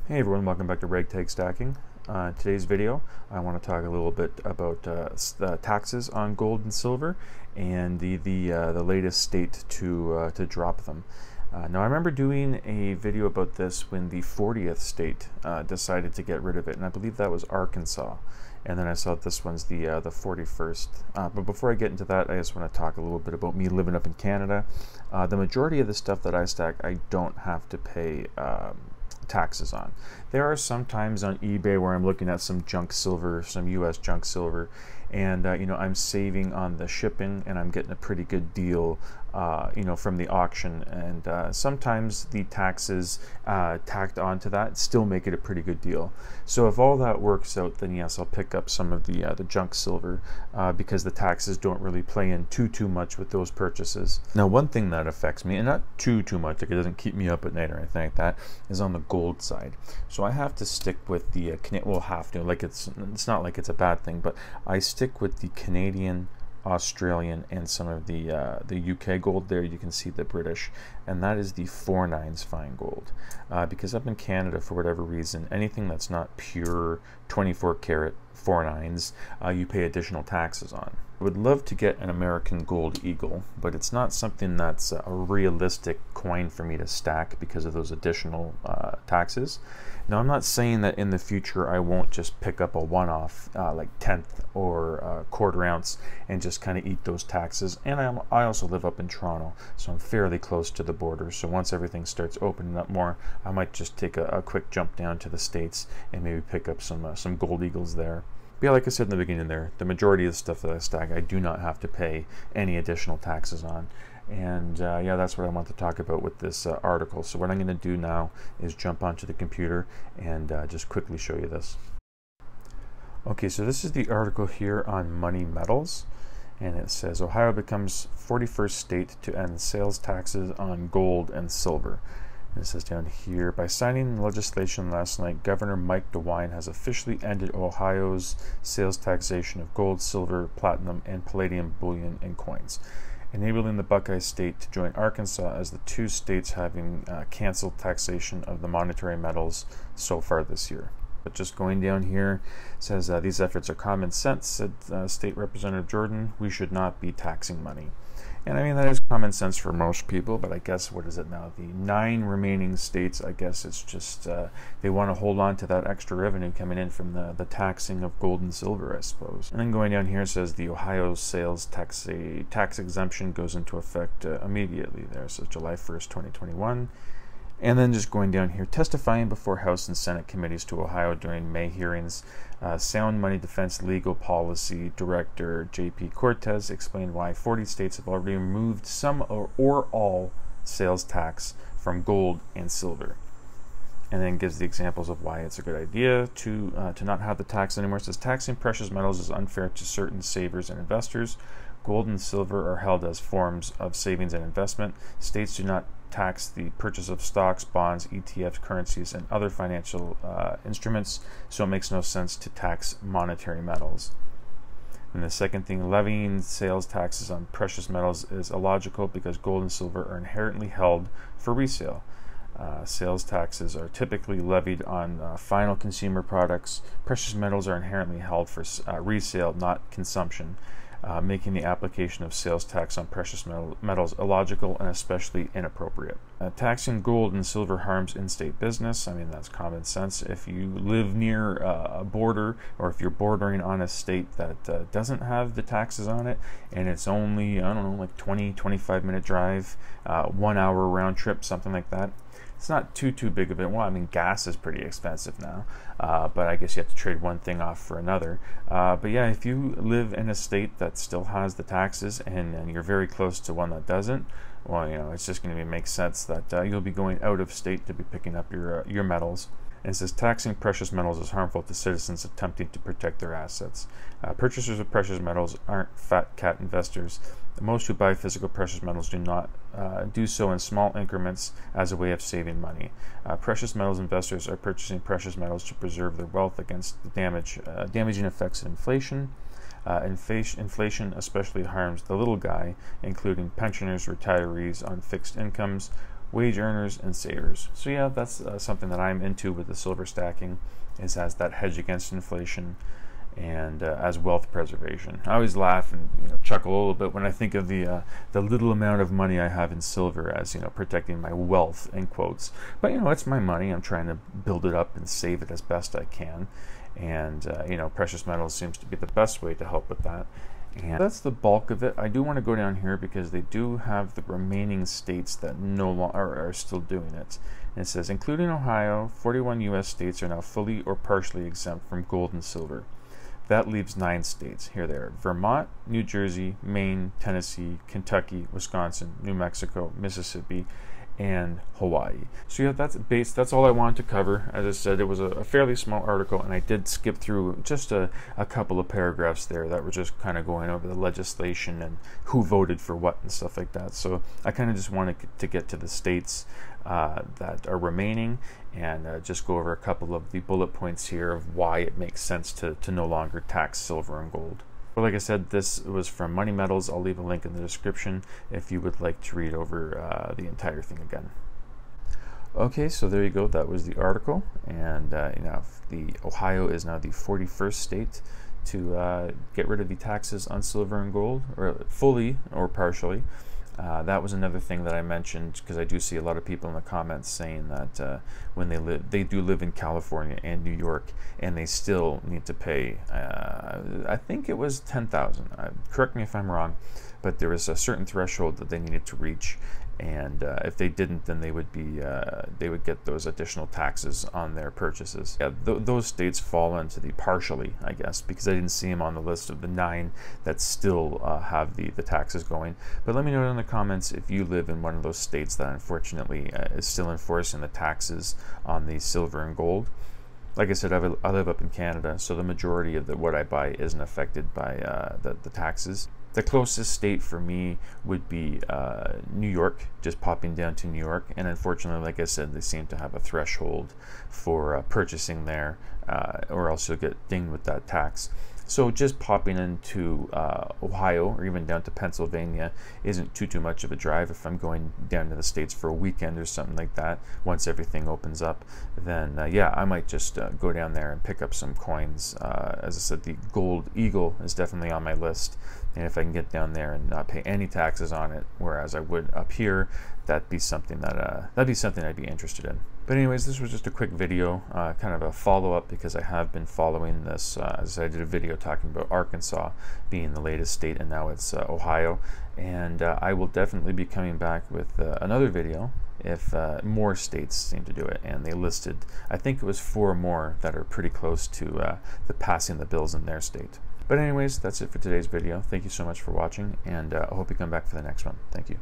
Hey everyone, welcome back to Ragtag Stacking. Today's video, I want to talk a little bit about taxes on gold and silver and the latest state to drop them. Now I remember doing a video about this when the 40th state decided to get rid of it, and I believe that was Arkansas. And then I saw this one's the 41st. But before I get into that, I just want to talk a little bit about me living up in Canada. The majority of the stuff that I stack, I don't have to pay taxes on. There are some times on eBay where I'm looking at some junk silver, some US junk silver, and I'm saving on the shipping and I'm getting a pretty good deal from the auction, and sometimes the taxes tacked onto that still make it a pretty good deal. So if all that works out, then yes, I'll pick up some of the junk silver because the taxes don't really play in too much with those purchases. Now one thing that affects me, and not too much, like it doesn't keep me up at night or anything like that, is on the gold side. So I have to stick with the it's not like it's a bad thing, but I stick with the Canadian, Australian, and some of the UK gold. There you can see the British, and that is the 4/9 fine gold, because up in Canada, for whatever reason, anything that's not pure 24 karat 4/9, you pay additional taxes on. I would love to get an American gold eagle, but it's not something that's a realistic coin for me to stack because of those additional taxes. Now, I'm not saying that in the future I won't just pick up a one-off like 10th or quarter ounce and just kind of eat those taxes. And I also live up in Toronto, so I'm fairly close to the border. So once everything starts opening up more, I might just take a quick jump down to the States and maybe pick up some gold eagles there. But yeah, like I said in the beginning there, the majority of the stuff that I stack, I do not have to pay any additional taxes on. And yeah, that's what I want to talk about with this article. So what I'm going to do now is jump onto the computer and just quickly show you this. Okay, so this is the article here on Money Metals, and it says Ohio becomes 41st state to end sales taxes on gold and silver. And it says down here, by signing legislation last night, Governor Mike DeWine has officially ended Ohio's sales taxation of gold, silver, platinum, and palladium bullion and coins, enabling the Buckeye State to join Arkansas as the two states having canceled taxation of the monetary metals so far this year. But just going down here, says these efforts are common sense, said State Representative Jordan. We should not be taxing money. And I mean, that is common sense for most people, but I guess, what is it now? The 9 remaining states, I guess it's just, they want to hold on to that extra revenue coming in from the taxing of gold and silver, I suppose. And then going down here, it says the Ohio sales tax exemption goes into effect immediately there, so July 1st, 2021. And then just going down here, testifying before House and Senate committees to Ohio during May hearings, Sound Money Defense Legal Policy Director J.P. Cortez explained why 40 states have already removed some or all sales tax from gold and silver. And then gives the examples of why it's a good idea to not have the tax anymore. It says taxing precious metals is unfair to certain savers and investors. Gold and silver are held as forms of savings and investment. States do not tax the purchase of stocks, bonds, ETFs, currencies, and other financial instruments, so it makes no sense to tax monetary metals. And the second thing, levying sales taxes on precious metals is illogical because gold and silver are inherently held for resale. Sales taxes are typically levied on final consumer products. Precious metals are inherently held for resale, not consumption, making the application of sales tax on precious metals illogical and especially inappropriate. Taxing gold and silver harms in-state business. I mean, that's common sense. If you live near a border, or if you're bordering on a state that doesn't have the taxes on it, and it's only, I don't know, like 20-25 minute drive, 1 hour round trip, something like that, it's not too big of it. Well, I mean, gas is pretty expensive now, but I guess you have to trade one thing off for another. But yeah, if you live in a state that still has the taxes and you're very close to one that doesn't, well, it's just going to make sense that you'll be going out of state to be picking up your metals. And it says taxing precious metals is harmful to citizens attempting to protect their assets. Purchasers of precious metals aren't fat cat investors. Most who buy physical precious metals do not do so in small increments as a way of saving money. Precious metals investors are purchasing precious metals to preserve their wealth against the damaging effects of inflation. Inflation especially harms the little guy, including pensioners, retirees on fixed incomes, wage earners, and savers. So yeah, that's something that I'm into with the silver stacking, is as that hedge against inflation and as wealth preservation. I always laugh and chuckle a little bit when I think of the little amount of money I have in silver as protecting my wealth in quotes. But it's my money. I'm trying to build it up and save it as best I can, and precious metals seems to be the best way to help with that. And that's the bulk of it. I do want to go down here because they do have the remaining states that no longer are still doing it. And it says, including Ohio, 41 U.S. states are now fully or partially exempt from gold and silver. That leaves 9 states. Here they are: Vermont, New Jersey, Maine, Tennessee, Kentucky, Wisconsin, New Mexico, Mississippi, and Hawaii. So yeah, that's all I wanted to cover. As I said, it was a fairly small article, and I did skip through just a couple of paragraphs there that were just kind of going over the legislation and who voted for what and stuff like that. So I kind of just wanted to get to the states that are remaining, and just go over a couple of the bullet points here of why it makes sense to no longer tax silver and gold. But like I said, this was from Money Metals. I'll leave a link in the description if you would like to read over the entire thing again. Okay, so there you go. That was the article, and the Ohio is now the 41st state to get rid of the taxes on silver and gold, or fully or partially. That was another thing that I mentioned, because I do see a lot of people in the comments saying that when they do live in California and New York, and they still need to pay, I think it was 10,000. Correct me if I'm wrong, but there was a certain threshold that they needed to reach, and if they didn't, then they would get those additional taxes on their purchases. Yeah, those states fall into the partially, I guess, because I didn't see them on the list of the 9 that still have the taxes going. But let me know in the comments if you live in one of those states that unfortunately is still enforcing the taxes on the silver and gold. Like I said, I live up in Canada, so the majority of what I buy isn't affected by the taxes. The closest state for me would be New York, just popping down to New York. And unfortunately, like I said, they seem to have a threshold for purchasing there, or else you'll get dinged with that tax. So just popping into Ohio or even down to Pennsylvania isn't too much of a drive. If I'm going down to the States for a weekend or something like that, once everything opens up, then yeah, I might just go down there and pick up some coins. As I said, the Gold Eagle is definitely on my list, and if I can get down there and not pay any taxes on it, whereas I would up here, that'd be something I'd be interested in. But anyways, this was just a quick video, kind of a follow-up, because I have been following this, as I did a video talking about Arkansas being the latest state, and now it's Ohio. And I will definitely be coming back with another video if more states seem to do it. And they listed, I think it was 4 more that are pretty close to passing the bills in their state. But anyways, that's it for today's video. Thank you so much for watching, and I hope you come back for the next one. Thank you.